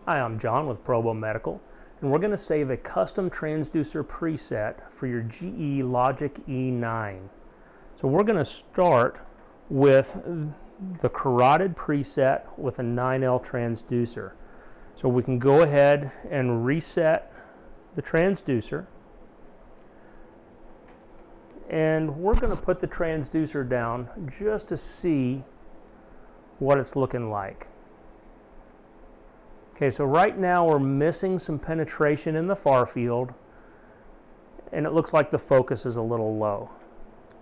Hi, I'm John with Probo Medical, and we're going to save a custom transducer preset for your GE LOGIQ E9. So we're going to start with the carotid preset with a 9L transducer. So we can go ahead and reset the transducer, and we're going to put the transducer down just to see what it's looking like. Okay, so right now we're missing some penetration in the far field, and it looks like the focus is a little low.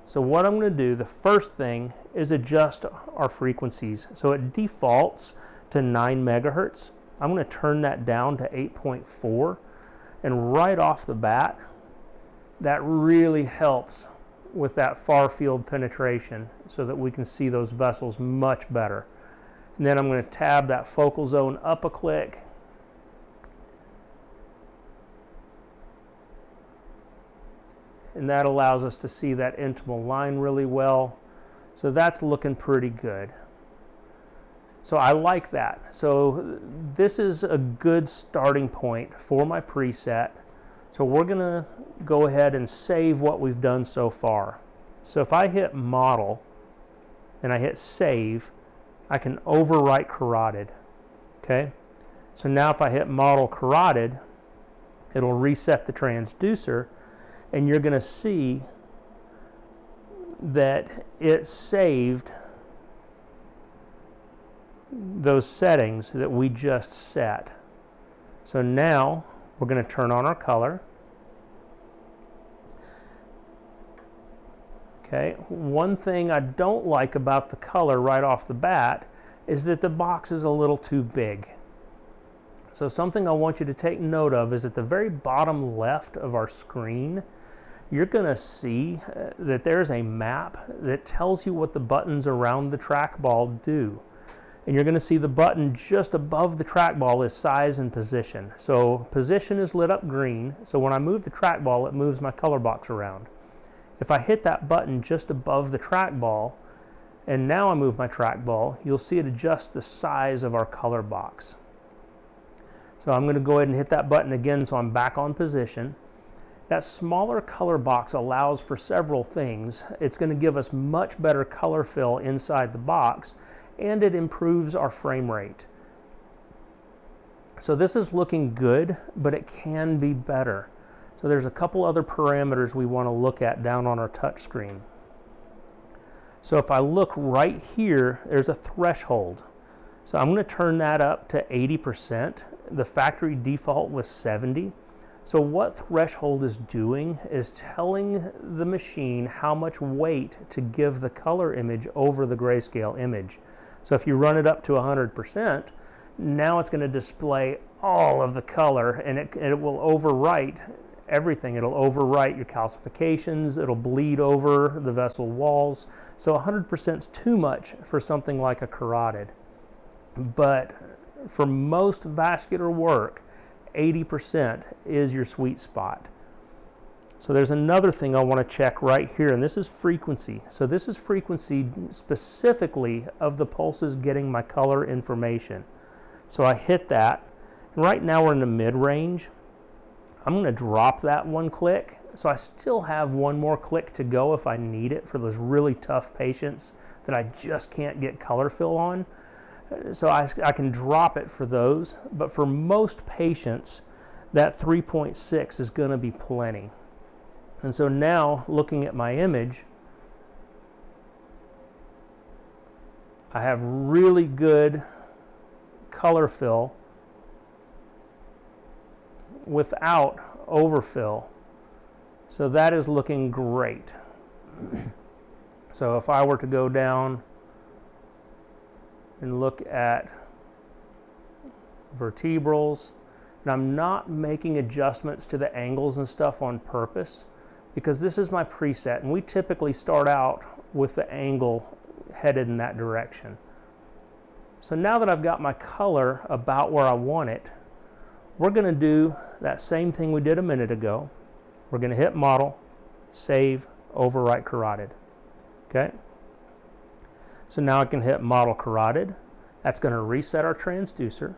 So what I'm going to do, the first thing, is adjust our frequencies. So it defaults to 9 megahertz. I'm going to turn that down to 8.4, and right off the bat, that really helps with that far field penetration so that we can see those vessels much better. And then I'm going to tab that focal zone up a click. And that allows us to see that intimal line really well. So that's looking pretty good. So I like that. So this is a good starting point for my preset. So we're going to go ahead and save what we've done so far. So if I hit model and I hit save, I can overwrite carotid. Okay, so now if I hit model carotid, it'll reset the transducer, and you're going to see that it saved those settings that we just set. So now we're going to turn on our color. Okay, one thing I don't like about the color right off the bat is that the box is a little too big. So something I want you to take note of is at the very bottom left of our screen, you're going to see that there's a map that tells you what the buttons around the trackball do. And you're going to see the button just above the trackball is size and position. So position is lit up green, so when I move the trackball, it moves my color box around. If I hit that button just above the trackball, and now I move my trackball, you'll see it adjust the size of our color box. So I'm going to go ahead and hit that button again so I'm back on position. That smaller color box allows for several things. It's going to give us much better color fill inside the box, and it improves our frame rate. So this is looking good, but it can be better. So there's a couple other parameters we want to look at down on our touch screen. So if I look right here, there's a threshold. So I'm going to turn that up to 80%. The factory default was 70. So what threshold is doing is telling the machine how much weight to give the color image over the grayscale image. So if you run it up to 100%, now it's going to display all of the color, and it will overwrite everything. It'll overwrite your calcifications, it'll bleed over the vessel walls. So 100% is too much for something like a carotid. But for most vascular work, 80% is your sweet spot. So there's another thing I want to check right here, and this is frequency. So this is frequency specifically of the pulses getting my color information. So I hit that. Right now we're in the mid-range. I'm going to drop that one click, so I still have one more click to go if I need it for those really tough patients that I just can't get color fill on. So I can drop it for those, but for most patients, that 3.6 is going to be plenty. And so now, looking at my image, I have really good color fill without overfill. So that is looking great. So if I were to go down and look at vertebrals, and I'm not making adjustments to the angles and stuff on purpose because this is my preset, and we typically start out with the angle headed in that direction. So now that I've got my color about where I want it, we're going to do that same thing we did a minute ago. We're going to hit model, save, overwrite carotid. Okay? So now I can hit model carotid. That's going to reset our transducer.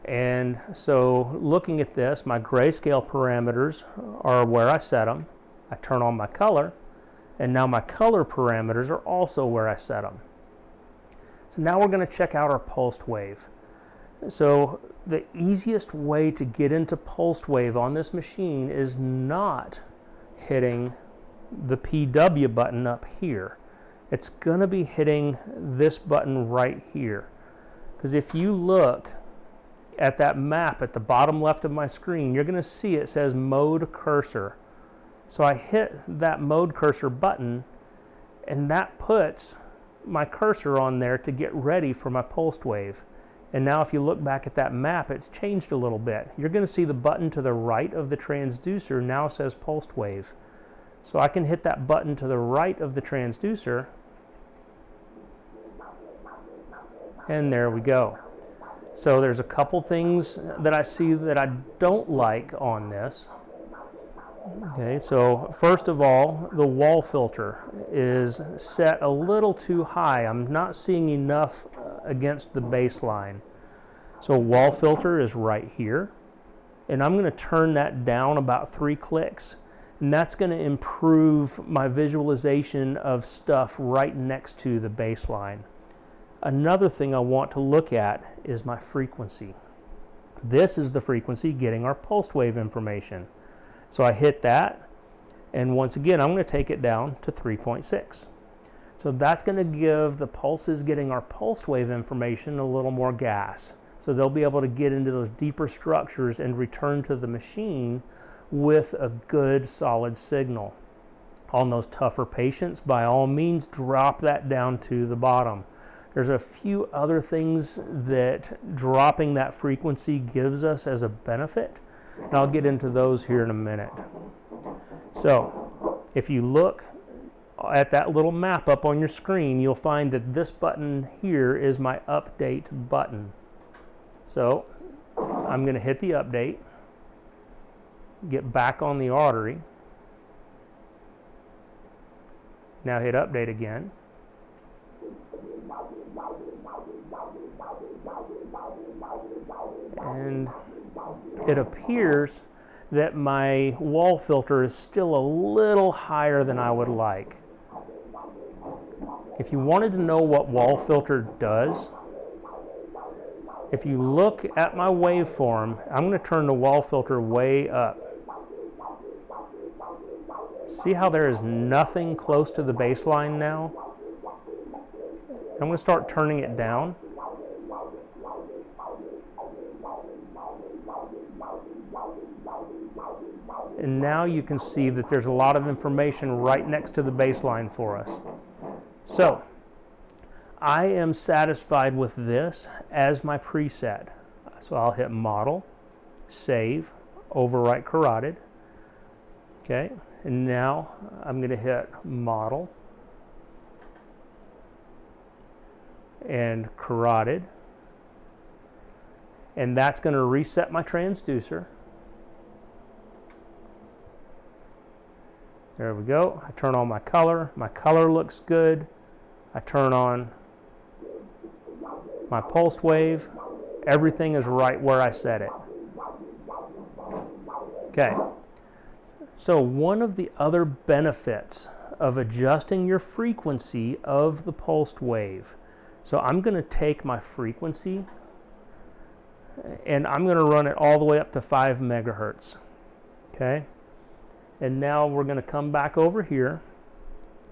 And so looking at this, my grayscale parameters are where I set them. I turn on my color, and now my color parameters are also where I set them. So now we're going to check out our pulsed wave. So the easiest way to get into pulsed wave on this machine is not hitting the PW button up here. It's going to be hitting this button right here. Because if you look at that map at the bottom left of my screen, you're going to see it says mode cursor. So I hit that mode cursor button, and that puts my cursor on there to get ready for my pulsed wave. And now if you look back at that map, it's changed a little bit. You're going to see the button to the right of the transducer now says pulsed wave. So I can hit that button to the right of the transducer, and there we go. So there's a couple things that I see that I don't like on this. Okay, so first of all, the wall filter is set a little too high. I'm not seeing enough against the baseline. So wall filter is right here, and I'm going to turn that down about 3 clicks, and that's going to improve my visualization of stuff right next to the baseline. Another thing I want to look at is my frequency. This is the frequency getting our pulsed wave information. So I hit that, and once again I'm going to take it down to 3.6. So that's going to give the pulses getting our pulsed wave information a little more gas. So they'll be able to get into those deeper structures and return to the machine with a good solid signal. On those tougher patients, by all means drop that down to the bottom. There's a few other things that dropping that frequency gives us as a benefit, and I'll get into those here in a minute. So if you look at that little map up on your screen, you'll find that this button here is my update button. So I'm going to hit the update, get back on the artery, now hit update again. And it appears that my wall filter is still a little higher than I would like. If you wanted to know what wall filter does, if you look at my waveform, I'm going to turn the wall filter way up. See how there is nothing close to the baseline now? I'm going to start turning it down. And now you can see that there's a lot of information right next to the baseline for us. So I am satisfied with this as my preset. So I'll hit Model, Save, Overwrite Carotid. Okay, and now I'm going to hit Model and Carotid. And that's going to reset my transducer. There we go. I turn on my color. My color looks good. I turn on my pulsed wave. Everything is right where I set it. Okay. So one of the other benefits of adjusting your frequency of the pulsed wave. So I'm going to take my frequency and I'm going to run it all the way up to 5 megahertz. Okay. And now we're going to come back over here,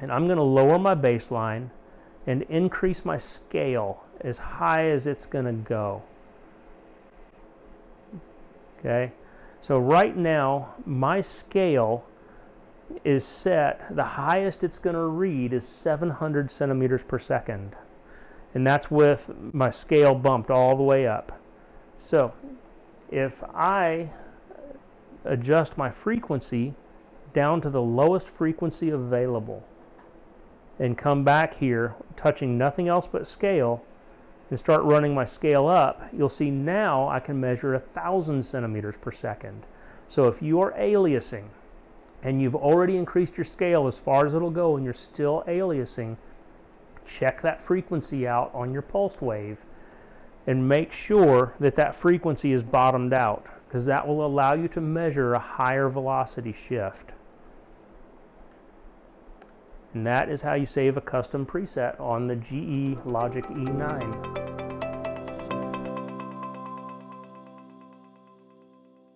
and I'm going to lower my baseline and increase my scale as high as it's going to go. Okay, so right now my scale is set, the highest it's going to read is 700 centimeters per second, and that's with my scale bumped all the way up. So if I adjust my frequency down to the lowest frequency available and come back here touching nothing else but scale and start running my scale up, you'll see now I can measure 1,000 centimeters per second. So if you are aliasing and you've already increased your scale as far as it'll go and you're still aliasing, check that frequency out on your pulsed wave and make sure that that frequency is bottomed out, because that will allow you to measure a higher velocity shift. And that is how you save a custom preset on the GE LOGIQ E9.